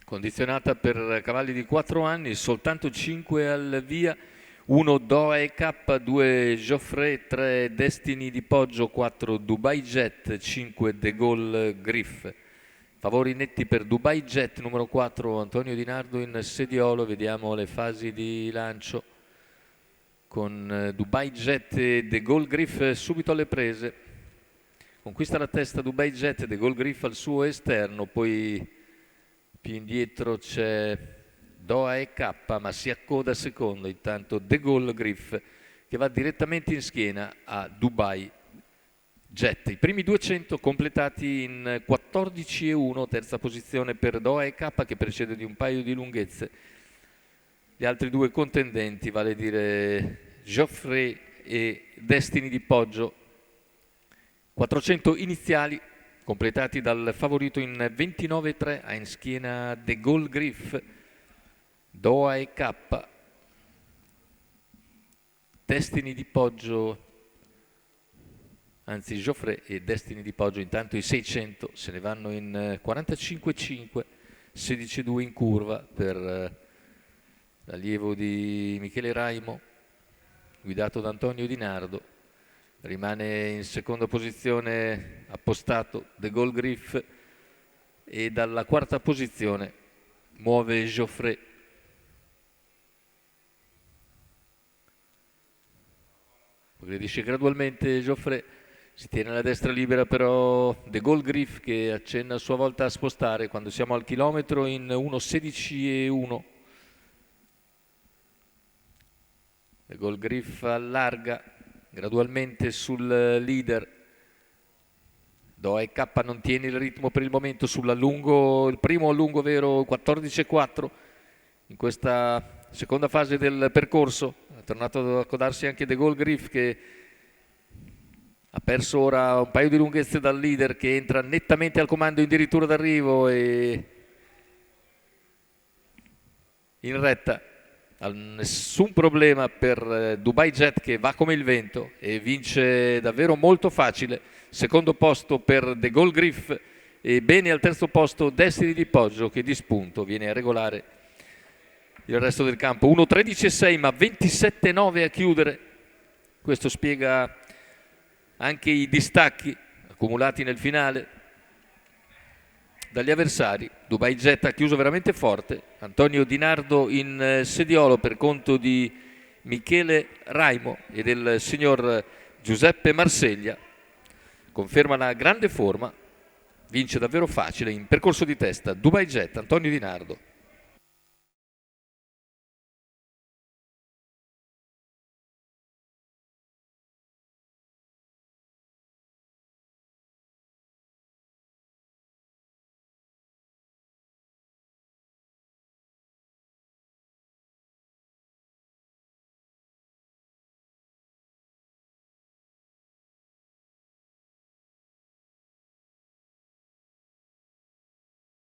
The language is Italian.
condizionata per cavalli di 4 anni, soltanto 5 al via, 1 Doe K, 2 Geoffrey, 3 Destiny di Poggio, 4 Dubai Jet, 5 De Gaulle Griff. Favori netti per Dubai Jet, numero 4 Antonio Di Nardo in sediolo. Vediamo le fasi di lancio con Dubai Jet e De Gaulle Griff subito alle prese. Conquista la testa Dubai Jet, De Gaulle Griff al suo esterno, poi più indietro c'è Doha e K, ma si accoda secondo intanto De Gaulle Griff, che va direttamente in schiena a Dubai Jet. I primi 200 completati in 14,1, terza posizione per Doha e K, che precede di un paio di lunghezze gli altri due contendenti, vale a dire Geoffrey e Destiny di Poggio. 400 iniziali completati dal favorito in 29,3, ha in schiena De Gaulle Griff, Doha e K, Destiny di Poggio, anzi Geoffrey e Destiny di Poggio. Intanto i 600 se ne vanno in 45,5, 16,2 in curva per l'allievo di Michele Raimo, guidato da Antonio Di Nardo. Rimane in seconda posizione appostato De Gaulle Griff e dalla quarta posizione muove Geoffrey. Progredisce gradualmente Geoffrey, si tiene la destra libera però De Gaulle Griff, che accenna a sua volta a spostare quando siamo al chilometro in 1,16,1. De Gaulle Griff allarga gradualmente sul leader. Doha e K non tiene il ritmo per il momento sull'allungo, il primo allungo vero 14,4 in questa seconda fase del percorso. È tornato a codarsi anche De Gaulle Griff, che ha perso ora un paio di lunghezze dal leader, che entra nettamente al comando addirittura d'arrivo e in retta. Nessun problema per Dubai Jet, che va come il vento e vince davvero molto facile. Secondo posto per De Gaulle Griff e bene al terzo posto Destiny di Poggio, che di spunto viene a regolare il resto del campo. 1,13,6 ma 27,9 a chiudere. Questo spiega anche i distacchi accumulati nel finale dagli avversari. Dubai Jet ha chiuso veramente forte. Antonio Di Nardo in sediolo per conto di Michele Raimo e del signor Giuseppe Marseglia. Conferma la grande forma, vince davvero facile in percorso di testa Dubai Jet, Antonio Di Nardo.